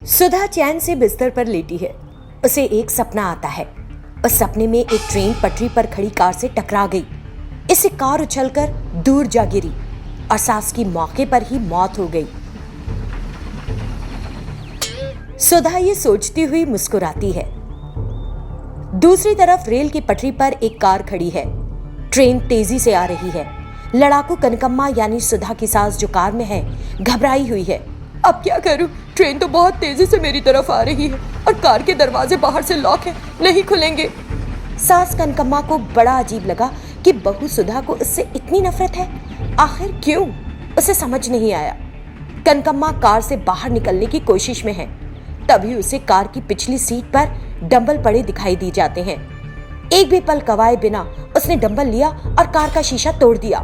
सुधा चैन से बिस्तर पर लेटी है। उसे एक सपना आता है। उस सपने में एक ट्रेन पटरी पर खड़ी कार से टकरा गई। इससे कार उछलकर दूर जा गिरी और सास की मौके पर ही मौत हो गई। सुधा ये सोचती हुई मुस्कुराती है। दूसरी तरफ रेल की पटरी पर एक कार खड़ी है। ट्रेन तेजी से आ रही है। लड़ाकू कनकम्मा यानी सुधा की सास जो कार में है, घबराई हुई है। अब क्या करूं? ट्रेन तो बहुत तेजी से मेरी तरफ आ रही है और कार के दरवाजे बाहर से लॉक है, नहीं खुलेंगे। सास कनकम्मा को बड़ा अजीब लगा कि बहू सुधा को उससे इतनी नफरत है। आखिर क्यों? उसे समझ नहीं आया। कनकम्मा कार से बाहर निकलने की कोशिश में है। तभी उसे कार की पिछली सीट पर डंबल पड़े दिखाई दी जाते हैं। एक भी पल गवाए बिना उसने डंबल लिया और कार का शीशा तोड़ दिया।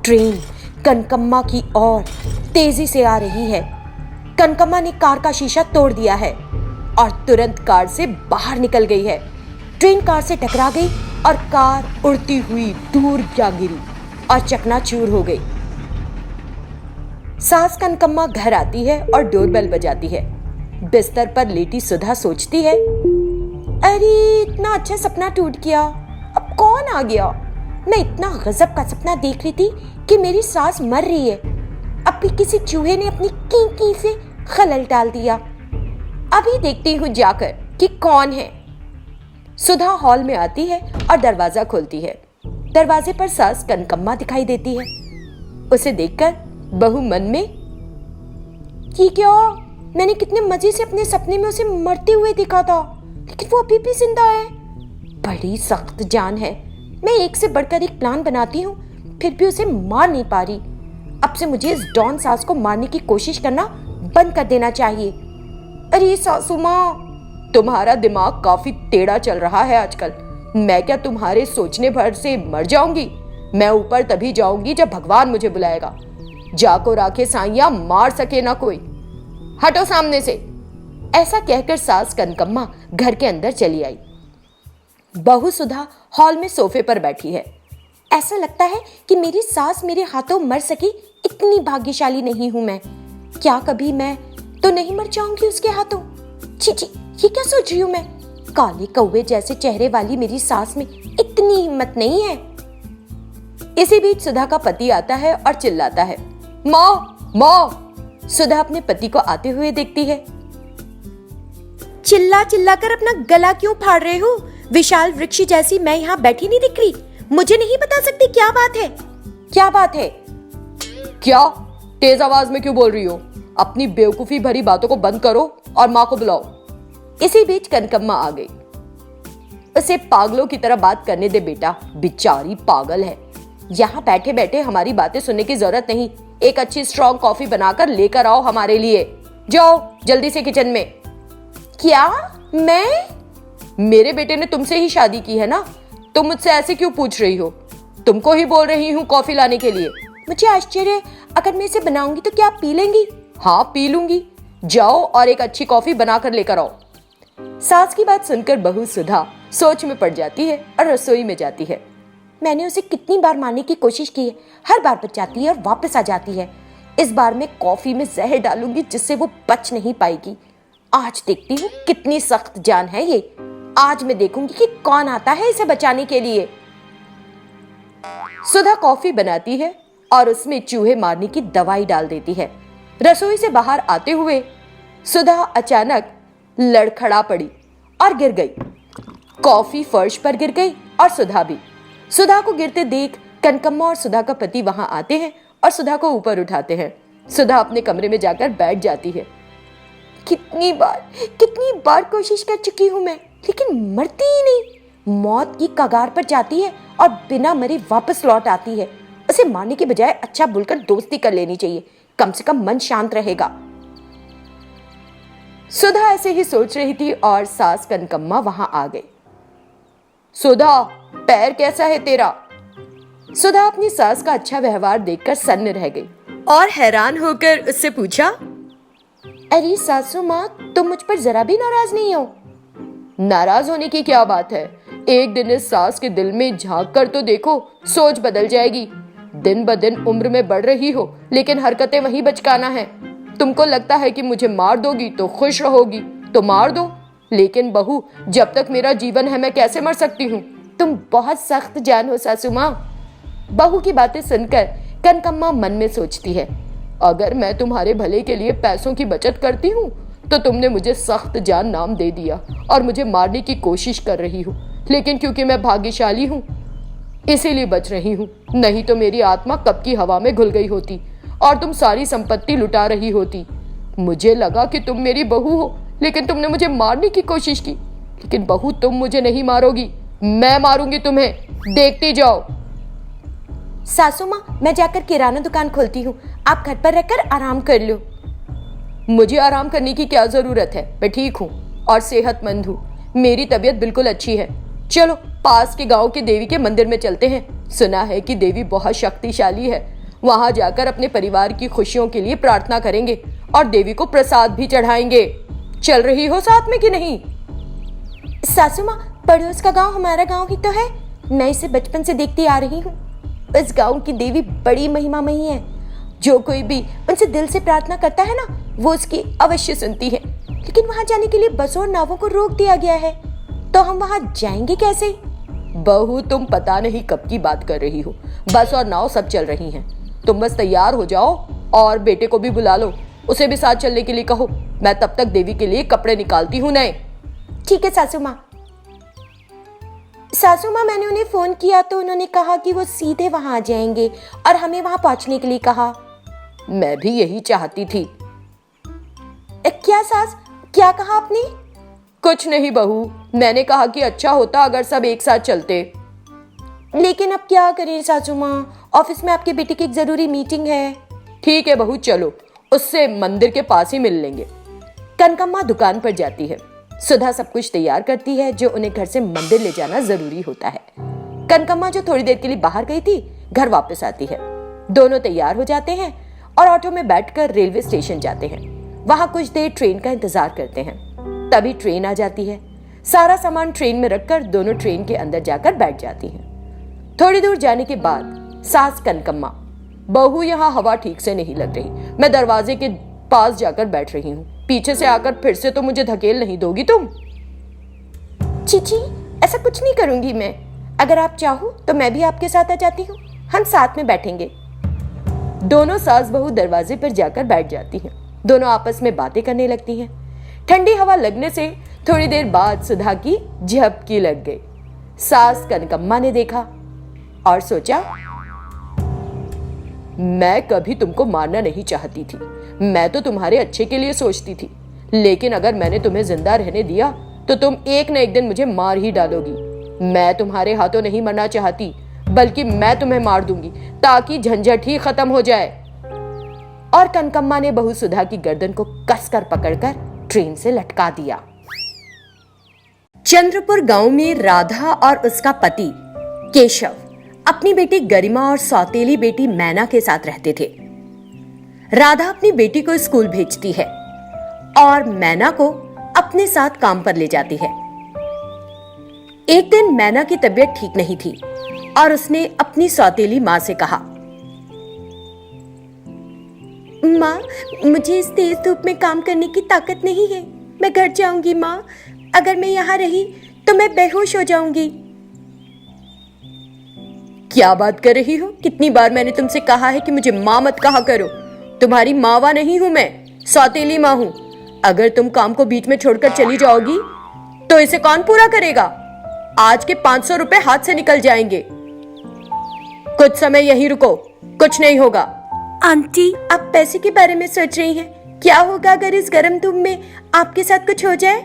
ट्रेन कनकम्मा की ओर तेजी से आ रही है। कनकम्मा ने कार का शीशा तोड़ दिया है और तुरंत कार से बाहर निकल गई है। ट्रेन कार से टकरा गई और कार उड़ती हुई दूर जा गिरी और चकनाचूर हो गई। सास कनकम्मा घर आती है और डोरबेल बजाती है। बिस्तर पर लेटी सुधा सोचती है, अरे इतना अच्छा सपना टूट गया, अब कौन आ गया? मैं इतना गजब का सपना देख रही थी कि मेरी सास मर रही है। अब भी किसी चूहे ने अपनी कीं से खलल डाल दिया। अभी देखती हूँ जाकर कि कौन है। सुधा हॉल में आती है और दरवाजा खोलती है। दरवाजे पर सास कनकम्मा दिखाई देती है। उसे देखकर बहू मन में, ये क्या? मैंने कितने मजे से अपने सपने में उसे मरते हुए देखा था, लेकिन वो अभी भी जिंदा है। बड़ी सख्त जान है। मैं एक से बढ़कर एक प्लान बनाती हूँ, फिर भी उसे मार नहीं पा रही। अब से मुझे इस डॉन सास को मारने की कोशिश करना बंद कर देना चाहिए। अरे सासू माँ, तुम्हारा दिमाग काफी टेढ़ा चल रहा है आजकल। मैं क्या तुम्हारे सोचने भर से मर जाऊंगी? मैं ऊपर तभी जाऊंगी जब भगवान मुझे बुलाएगा। जाको राखे साइया, मार सके ना कोई। हटो सामने से। ऐसा कहकर सास कनकम्मा घर के अंदर चली आई। बहू सुधा हॉल में सोफे पर बैठी है। ऐसा लगता है कि मेरी सास मेरे हाथों मर सकी, इतनी भाग्यशाली नहीं हूं मैं। क्या कभी मैं तो नहीं मर जाऊंगी उसके हाथों? छी, ये क्या सोच रही हूं मैं? काले कौवे जैसे चेहरे वाली मेरी सास में इतनी हिम्मत नहीं है। इसी बीच सुधा का पति आता है और चिल्लाता है, माँ माँ। सुधा अपने पति को आते हुए देखती है। चिल्ला चिल्ला कर अपना गला क्यों फाड़ रहे हो? विशाल वृक्ष जैसी मैं यहाँ बैठी नहीं दिख रही? मुझे नहीं बता सकती क्या बात है? क्या बात है? क्या तेज आवाज में क्यों बोल रही हो? अपनी बेवकूफी भरी बातों को बंद करो और माँ को बुलाओ। इसी बीच कनकम्मा आ गई। उसे पागलों की तरह बात करने दे बेटा, बेचारी पागल है। यहाँ बैठे बैठे हमारी बातें सुनने की जरूरत नहीं। एक अच्छी स्ट्रॉन्ग कॉफी बनाकर लेकर आओ हमारे लिए। जाओ जल्दी से किचन में। क्या? मैं? मेरे बेटे ने तुमसे ही शादी की है ना? तुम मुझसे ऐसे क्यों पूछ रही हो? तुमको ही बोल रही हूँ कॉफी लाने के लिए। मुझे आश्चर्य, अगर मैं इसे बनाऊंगी तो क्या आप पी लेंगी? हाँ पी लूंगी। जाओ और एक अच्छी कॉफी बनाकर लेकर आओ। सास की बात सुनकर बहू सुधा सोच में पड़ जाती है और रसोई में जाती है। मैंने उसे कितनी बार मारने की कोशिश की है, हर बार बच जाती है और वापस आ जाती है। इस बार मैं कॉफी में जहर डालूंगी जिससे वो बच नहीं पाएगी। आज देखती हूँ कितनी सख्त जान है ये। आज मैं देखूंगी कि कौन आता है इसे बचाने के लिए। सुधा कॉफी बनाती है और उसमें चूहे मारने की दवाई डाल देती है। रसोई से बाहर आते हुए सुधा अचानक लड़खड़ा पड़ी और गिर गई। कॉफी फर्श पर गिर गई और सुधा भी। सुधा को गिरते देख कनकम्मा और सुधा का पति वहां आते हैं और सुधा को ऊपर उठाते हैं। सुधा अपने कमरे में जाकर बैठ जाती है। कितनी बार कोशिश कर चुकी हूं मैं, लेकिन मरती ही नहीं। मौत की कगार पर जाती है और बिना मरे वापस लौट आती है। उसे मारने के बजाय अच्छा बोलकर दोस्ती कर लेनी चाहिए, कम से कम मन शांत रहेगा। सुधा ऐसे ही सोच रही थी और सास कनकम्मा वहां आ गई। सुधा, पैर कैसा है तेरा? सुधा अपनी सास का अच्छा व्यवहार देखकर सन्न रह गई और हैरान होकर उससे पूछा, अरे सासू माँ, तुम मुझ पर जरा भी नाराज नहीं हो? नाराज होने की क्या बात है? एक दिन इस सास के दिल में झांक कर तो देखो, सोच बदल जाएगी। दिन ब दिन उम्र में बढ़ रही हो, लेकिन हरकतें वही बचकाना है। तुमको लगता है कि मुझे मार दोगी तो खुश रहोगी, तो मार दो, लेकिन बहू जब तक मेरा जीवन है मैं कैसे मर सकती हूँ? तुम बहुत सख्त जान हो सासू माँ। बहू की बातें सुनकर कनकम्मा मन में सोचती है, अगर मैं तुम्हारे भले के लिए पैसों की बचत करती हूँ तो तुमने मुझे सख्त जान नाम दे दिया और मुझे मारने की कोशिश कर रही हो, लेकिन क्योंकि मैं भाग्यशाली हूँ इसीलिए बच रही हूँ, नहीं तो मेरी आत्मा कब की हवा में घुल गई होती और तुम सारी संपत्ति लुटा रही होती। मुझे लगा कि तुम मेरी बहू हो, लेकिन तुमने मुझे मारने की कोशिश की। लेकिन बहू तुम मुझे नहीं मारोगी, मैं मारूंगी तुम्हें, देखती जाओ। सासू माँ, मैं जाकर किराना दुकान खोलती हूँ, आप घर पर रहकर आराम कर लो। मुझे आराम करने की क्या जरूरत है, मैं ठीक हूँ और सेहतमंद हूँ, मेरी तबीयत बिल्कुल अच्छी है। चलो पास के गांव के देवी के मंदिर में चलते हैं, सुना है कि देवी बहुत शक्तिशाली है। वहां जाकर अपने परिवार की खुशियों के लिए प्रार्थना करेंगे और देवी को प्रसाद भी चढ़ाएंगे। चल रही हो साथ में कि नहीं? सासू माँ, पड़ोस का गांव हमारा गांव ही तो है, मैं इसे बचपन से देखती आ रही हूँ। इस गांव की देवी बड़ी महिमामयी है, जो कोई भी उनसे दिल से प्रार्थना करता है ना, वो उसकी अवश्य सुनती है। लेकिन वहां जाने के लिए बसों और नावों को रोक दिया गया है, तो हम वहां जाएंगे कैसे? बहू तुम पता नहीं कब की बात कर रही हो, बस और नाव सब चल रही हैं। तुम बस तैयार हो जाओ और बेटे को भी बुला लो, उसे भी साथ चलने के लिए कहो। मैं तब तक देवी के लिए कपड़े निकालती हूँ नए। ठीक है सासू माँ। सासू माँ, मैंने उन्हें फोन किया तो उन्होंने कहा कि वो सीधे वहां आ जाएंगे और हमें वहां पहुंचने के लिए कहा। मैं भी यही चाहती थी। क्या सास, क्या कहा आपने? कुछ नहीं बहू, मैंने कहा कि अच्छा होता अगर सब एक साथ चलते। लेकिन अब क्या करें सासू माँ, ऑफिस में आपके बेटे की एक जरूरी मीटिंग है। ठीक है बहू, चलो उससे मंदिर के पास ही मिल लेंगे। कनकम्मा दुकान पर जाती है। सुधा सब कुछ तैयार करती है जो उन्हें घर से मंदिर ले जाना जरूरी होता है। कनकम्मा जो थोड़ी देर के लिए बाहर गई थी, घर वापस आती है। दोनों तैयार हो जाते हैं और ऑटो में बैठकर रेलवे स्टेशन जाते हैं। वहां कुछ देर ट्रेन का इंतजार करते हैं। तभी ट्रेन आ जाती है। सारा सामान ट्रेन में रखकर दोनों ट्रेन के अंदर जाकर बैठ जाती हैं। थोड़ी दूर जाने के बाद सास कनकम्मा, बहू यहाँ हवा ठीक से नहीं लग रही, मैं दरवाजे के पास जाकर बैठ रही हूँ, पीछे से आकर फिर से तो मुझे धकेल नहीं दोगी तुम? चीची, ऐसा कुछ नहीं करूंगी मैं। अगर आप चाहो तो मैं भी आपके साथ आ जाती हूँ, हम साथ में बैठेंगे। दोनों सास बहू दरवाजे पर जाकर बैठ जाती हैं। दोनों आपस में बातें करने लगती हैं। ठंडी हवा लगने से थोड़ी देर बाद सुधा की झपकी लग गई। सास कनकम्मा ने देखा और सोचा, मैं कभी तुमको मारना नहीं चाहती थी, मैं तो तुम्हारे अच्छे के लिए सोचती थी, लेकिन अगर मैंने तुम्हें जिंदा रहने दिया तो तुम एक न एक दिन मुझे मार ही डालोगी। मैं तुम्हारे हाथों नहीं मरना चाहती, बल्कि मैं तुम्हें मार दूंगी ताकि झंझट ही खत्म हो जाए। और कनकम्मा ने बहू सुधा की गर्दन को कसकर पकड़कर ट्रेन से लटका दिया। चंद्रपुर गांव में राधा और उसका पति केशव अपनी बेटी गरिमा और सौतेली बेटी मैना के साथ रहते थे। राधा अपनी बेटी को स्कूल भेजती है और मैना को अपने साथ काम पर ले जाती है। एक दिन मैना की तबीयत ठीक नहीं थी और उसने अपनी सौतेली माँ से कहा, माँ, मुझे इस तेज धूप में काम करने की ताकत नहीं है, मैं घर जाऊंगी माँ, अगर मैं यहाँ रही तो मैं बेहोश हो जाऊंगी। क्या बात कर रही हो? कितनी बार मैंने तुमसे कहा है कि मुझे माँ मत कहा करो। तुम्हारी मावा नहीं हूं मैं, सौतेली माँ हूं। अगर तुम काम को बीच में छोड़कर चली जाओगी तो इसे कौन पूरा करेगा? आज के 500 रुपए हाथ से निकल जाएंगे। कुछ समय यहीं रुको, कुछ नहीं होगा। आंटी, आप पैसे के बारे में सोच रही हैं? क्या होगा अगर इस गर्म धूप में आपके साथ कुछ हो जाए?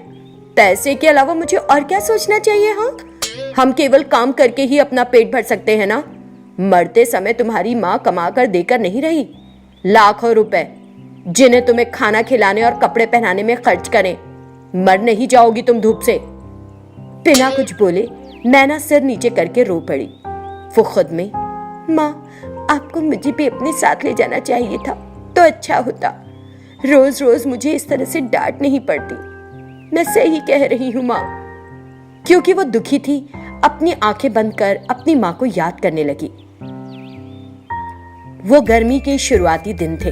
पैसे के अलावा मुझे और क्या सोचना चाहिए? हाँ, हम केवल काम करके ही अपना पेट भर सकते हैं ना। मरते समय तुम्हारी माँ कमा कर देकर नहीं रही, लाखों रुपए जिन्हें तुम्हें खाना खिलाने और कपड़े पहनाने में खर्च करें। मर नहीं जाओगी तुम धूप से। बिना कुछ बोले मैना सिर नीचे करके रो पड़ी। वो खुद में, माँ, आपको मुझे भी अपने साथ ले जाना चाहिए था तो अच्छा होता। रोज रोज मुझे इस तरह से डांट नहीं पड़ती। मैं सही कह रही हूँ माँ। क्योंकि वो दुखी थी, अपनी आंखें बंद कर अपनी माँ को याद करने लगी। वो गर्मी के शुरुआती दिन थे।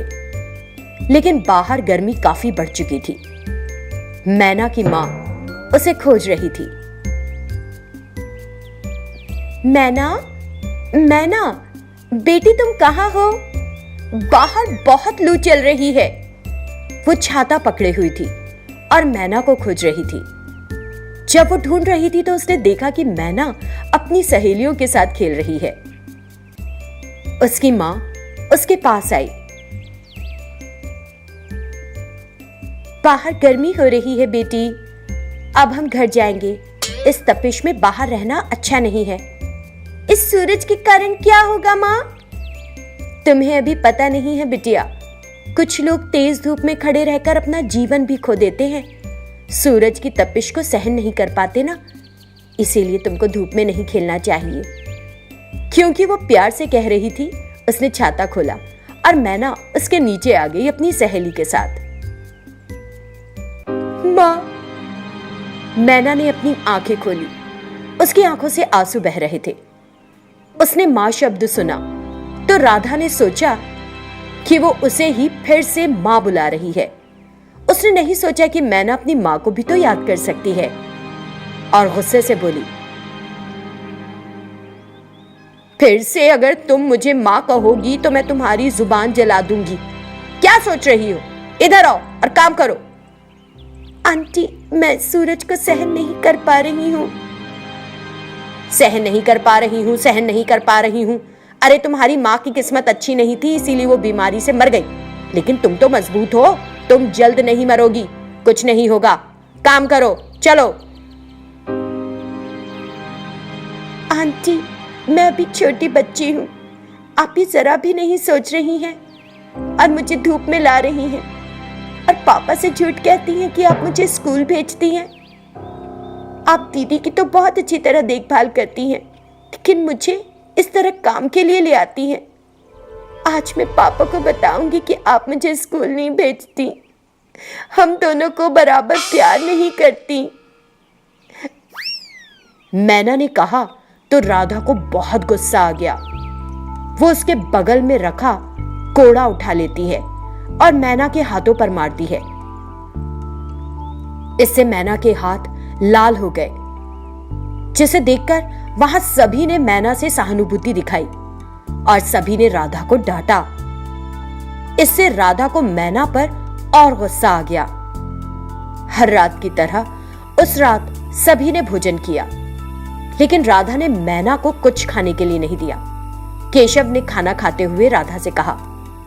लेकिन बाहर गर्मी काफी बढ़ चुकी थी। मैना की माँ उसे खोज रही थी। मैना, मैना, बेटी तुम कहाँ हो? बाहर बहुत लू चल रही है। वो छाता पकड़े हुई थी और मैना को खोज रही थी। जब वो ढूंढ रही थी तो उसने देखा कि मैना अपनी सहेलियों के साथ खेल रही है। उसकी माँ उसके पास आई। बाहर गर्मी हो रही है बेटी, अब हम घर जाएंगे। इस तपिश में बाहर रहना अच्छा नहीं है। इस सूरज के कारण क्या होगा माँ? तुम्हें अभी पता नहीं है बिटिया, कुछ लोग तेज धूप में खड़े रहकर अपना जीवन भी खो देते हैं। सूरज की तपिश को सहन नहीं कर पाते ना, इसीलिए तुमको धूप में नहीं खेलना चाहिए। क्योंकि वो प्यार से कह रही थी, उसने छाता खोला और मैना उसके नीचे आ गई अपनी सहेली के साथ। माँ, मैना ने अपनी आंखें खोली। उसकी आंखों से आंसू बह रहे थे। उसने माँ शब्द सुना तो राधा ने सोचा कि वो उसे ही फिर से माँ बुला रही है। उसने नहीं सोचा कि मैना अपनी माँ को भी तो याद कर सकती है और गुस्से से बोली, फिर से अगर तुम मुझे माँ कहोगी तो मैं तुम्हारी जुबान जला दूंगी। क्या सोच रही हो? इधर आओ और काम करो। आंटी, मैं सूरज को सहन नहीं कर पा रही हूँ। सहन नहीं कर पा रही हूँ, सहन नहीं कर पा रही हूँ। अरे तुम्हारी माँ की किस्मत अच्छी नहीं थी, इसीलिए वो बीमारी से मर गई। लेकिन तुम तो मजबूत हो, तुम जल्द नहीं मरोगी। कुछ नहीं होगा, काम करो, चलो। आंटी, मैं अभी छोटी बच्ची हूँ, आप ही जरा भी नहीं सोच रही हैं और मुझे धूप में ला रही हैं और पापा से झूठ कहती हैं कि आप मुझे स्कूल भेजती हैं। आप दीदी की तो बहुत अच्छी तरह देखभाल करती हैं, लेकिन मुझे इस तरह काम के लिए ले आती हैं। आज मैं पापा को बताऊंगी कि आप मुझे स्कूल नहीं भेजती, हम दोनों को बराबर प्यार नहीं करती। मैना ने कहा तो राधा को बहुत गुस्सा आ गया। वो उसके बगल में रखा कोड़ा उठा लेती है और मैना के हाथों पर मारती है। इससे मैना के हाथ लाल हो गए, जिसे देखकर वहां सभी ने मैना से सहानुभूति दिखाई और सभी ने राधा को डांटा। इससे राधा को मैना पर और गुस्सा आ गया। हर रात की तरह उस रात सभी ने भोजन किया, लेकिन राधा ने मैना को कुछ खाने के लिए नहीं दिया। केशव ने खाना खाते हुए राधा से कहा,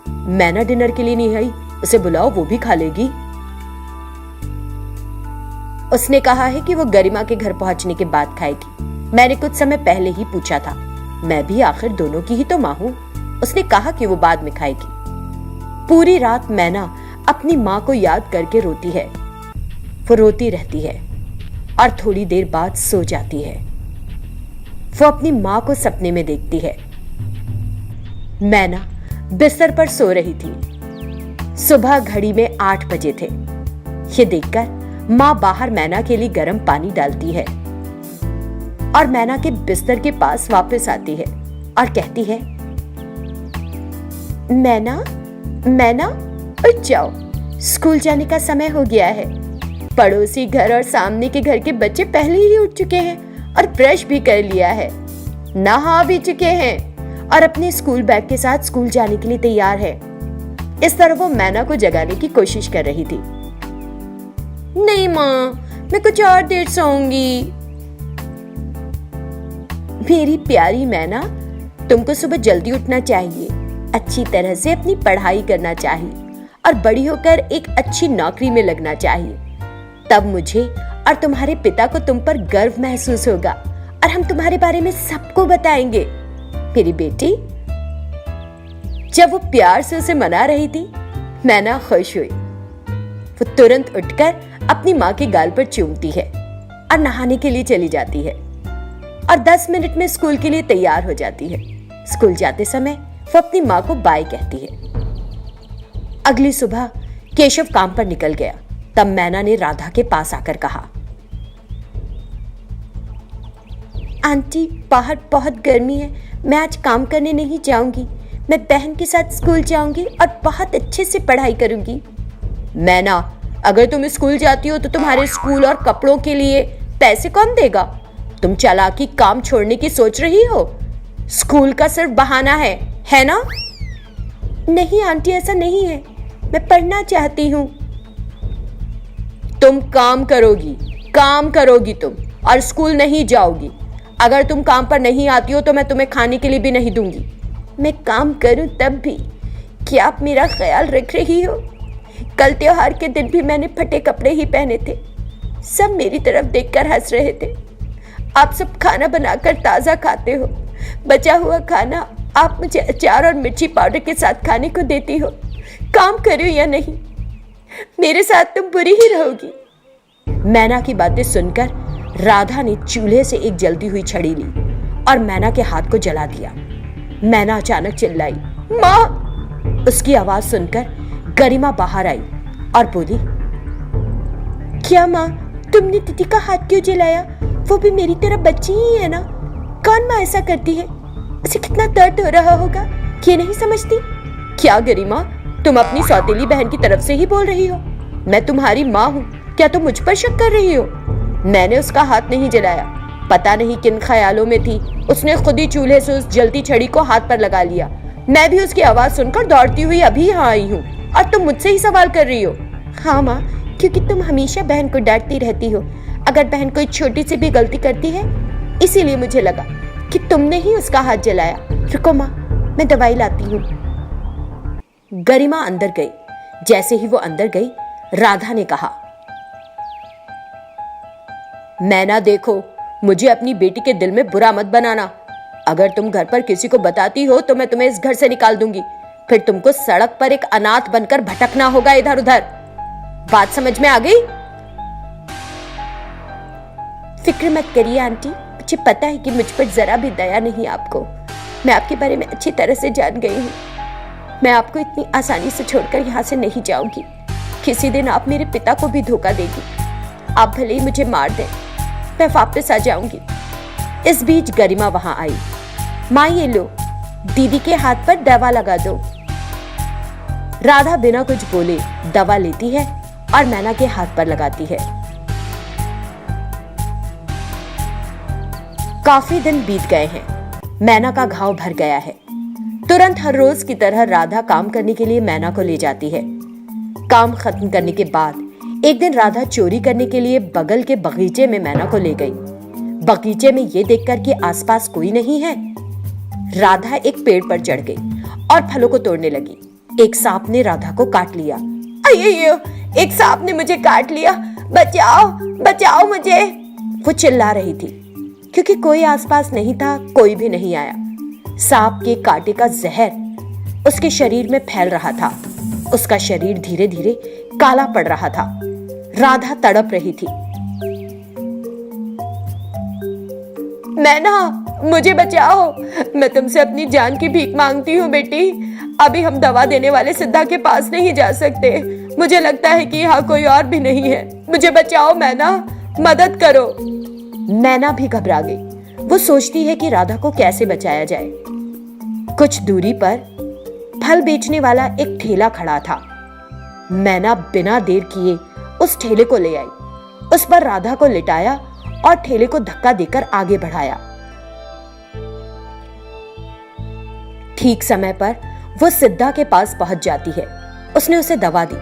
मैना डिनर के लिए नहीं आई, उसे बुलाओ, वो भी खा लेगी। उसने कहा है कि वो गरिमा के घर पहुंचने के बाद खाएगी। मैंने कुछ समय पहले ही पूछा था, मैं भी आखिर दोनों की ही तो मां हूं। उसने कहा कि वो बाद में खाएगी। पूरी रात मैना अपनी मां को याद करके रोती है। वो रोती रहती है और थोड़ी देर बाद सो जाती है। वो अपनी मां को सपने में देखती है। मैना बिस्तर पर सो रही थी। सुबह घड़ी में 8 बजे थे। ये देखकर मां बाहर मैना के लिए गर्म पानी डालती है और मैना के बिस्तर के पास वापस आती है और कहती है, मैना, मैना, उठ जाओ, स्कूल जाने का समय हो गया है। पड़ोसी घर और सामने के घर के बच्चे पहले ही उठ चुके हैं और ब्रश भी कर लिया है, नहा भी चुके हैं और अपने स्कूल बैग के साथ स्कूल जाने के लिए तैयार है। इस तरह वो मैना को जगाने की कोशिश कर रही थी। नहीं माँ, मैं कुछ और देर सोऊंगी। मेरी प्यारी मैना, तुमको सुबह जल्दी उठना चाहिए, अच्छी तरह से अपनी पढ़ाई करना चाहिए और बड़ी होकर एक अच्छी नौकरी में लगना चाहिए। तब मुझे और तुम्हारे पिता को तुम पर गर्व महसूस होगा और हम तुम्हारे बारे में सबको बताएंगे। मेरी बेटी। जब वो प्यार से उसे मना रही थी, मैना खुश हुई। वो तुरंत उठकर अपनी माँ के गाल पर चूमती है और नहाने के लिए चली जाती है और 10 मिनट में स्कूल के लिए तैयार हो जाती है। स्कूल जाते समय वो अपनी माँ को बाय कहती है। अगली सुबह केशव काम पर निकल गया। तब मैना ने राधा के पास आकर कहा, आंटी, बाहर बहुत गर्मी है, मैं आज काम करने नहीं जाऊंगी। मैं बहन के साथ स्कूल जाऊंगी और बहुत अच्छे से पढ़ाई करूंगी। मैना, अगर तुम स्कूल जाती हो तो तुम्हारे स्कूल और कपड़ों के लिए पैसे कौन देगा? तुम चालाकी काम छोड़ने की सोच रही हो? स्कूल का सिर्फ बहाना है ना? नहीं आंटी, ऐसा नहीं है, मैं पढ़ना चाहती हूँ। तुम काम करोगी तुम, और स्कूल नहीं जाओगी। अगर तुम काम पर नहीं आती हो तो मैं तुम्हें खाने के लिए भी नहीं दूंगी। मैं काम करूं तब भी क्या आप मेरा ख्याल रख रही हो? कल त्योहार के दिन भी मैंने फटे कपड़े ही पहने थे। सब मेरी तरफ देखकर हंस रहे थे। आप सब खाना बनाकर ताज़ा खाते हो। बचा हुआ खाना आप मुझे अचार और मिर्ची पाउडर के साथ खाने को देती हो। काम करो या नहीं, मेरे साथ तुम बुरी ही रहोगी। मैना की बातें सुनकर राधा ने चूल्हे से एक जलती हुई छड़ी ली और मैना के हाथ को जला दिया। मैना अचानक चिल्लाई, माँ! उसकी आवाज सुनकर गरिमा बाहर आई और बोली, क्या माँ, तुमने दीदी का हाथ क्यों जलाया? वो भी मेरी तरह बच्ची ही है ना। कौन माँ ऐसा करती है? उसे कितना दर्द हो रहा होगा, ये नहीं समझती? क्या गरिमा, तुम अपनी सौतेली बहन की तरफ से ही बोल रही हो? मैं तुम्हारी माँ हूँ, क्या तुम मुझ पर शक कर रही हो? मैंने उसका हाथ नहीं जलाया। पता नहीं किन ख्यालों में थी, उसने खुद ही चूल्हे से उस जलती छड़ी को हाथ पर लगा लिया। मैं भी उसकी आवाज सुनकर दौड़ती हुई अभी यहाँ आई हूँ और तुम मुझसे ही सवाल कर रही हो। हाँ माँ, क्योंकि तुम हमेशा बहन को डांटती रहती हो अगर बहन कोई छोटी सी भी गलती करती है, इसीलिए मुझे लगा कि तुमने ही उसका हाथ जलाया। रुको माँ, मैं दवाई लाती हूँ। गरिमा अंदर गई। जैसे ही वो अंदर गई, राधा ने कहा, मैना देखो, मुझे अपनी बेटी के दिल में बुरा मत बनाना। अगर तुम घर पर किसी को बताती हो तो मैं तुम्हें इस घर से निकाल दूंगी। फिर तुमको सड़क पर एक अनाथ बनकर भटकना होगा इधर उधर। बात समझ में आ गई? फिक्र मत करिए आंटी, मुझे पता है कि मुझ पर जरा भी दया नहीं आपको। मैं आपके बारे में अच्छी तरह से जान गई हूँ। मैं आपको इतनी आसानी से छोड़कर यहाँ से नहीं जाऊंगी। किसी दिन आप मेरे पिता को भी धोखा देगी। आप भले ही मुझे मार दें, मैं वापस आ जाऊंगी। इस बीच गरिमा वहां आई। माँ, ये लो, दीदी के हाथ पर दवा लगा दो। राधा बिना कुछ बोले दवा लेती है और मैना के हाथ पर लगाती है। काफी दिन बीत गए हैं। मैना का घाव भर गया है। तुरंत हर रोज की तरह राधा काम करने के लिए मैना को ले जाती है। काम खत्म करने के बाद एक दिन राधा चोरी करने के लिए बगल के बगीचे में मैना को ले गई। बगीचे में ये देखकर कि आसपास कोई नहीं है, राधा एक पेड़ पर चढ़ गई और फलों को तोड़ने लगी। एक सांप ने राधा को काट लिया। अय्यो, एक सांप ने मुझे काट लिया, बचाओ बचाओ मुझे, वो चिल्ला रही थी। क्योंकि कोई आसपास नहीं था, कोई भी नहीं आया। सांप के कांटे का जहर उसके शरीर में फैल रहा था। उसका शरीर धीरे धीरे काला पड़ रहा था। राधा तड़प रही थी। मैना, मुझे बचाओ, मैं तुमसे अपनी जान की भीख मांगती हूँ बेटी। अभी हम दवा देने वाले सिद्धा के पास नहीं जा सकते। मुझे लगता है कि यहाँ कोई और भी नहीं है। मुझे बचाओ मैना, मदद करो। मैना भी घबरा गई। वो सोचती है कि राधा को कैसे बचाया जाए। कुछ दूरी पर फल बेचने वाला एक ठेला खड़ा था। मैना बिना देर किए उस ठेले को ले आई, उस पर राधा को लिटाया और ठेले को धक्का देकर आगे बढ़ाया। ठीक समय पर वो सिद्धा के पास पहुंच जाती है। उसने उसे दवा दी।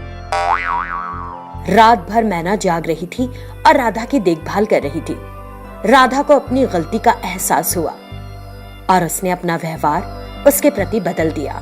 रात भर मैना जाग रही थी और राधा की देखभाल कर रही थी। राधा को अपनी गलती का एहसास हुआ और उसने अपना व्यवहार उसके प्रति बदल दिया।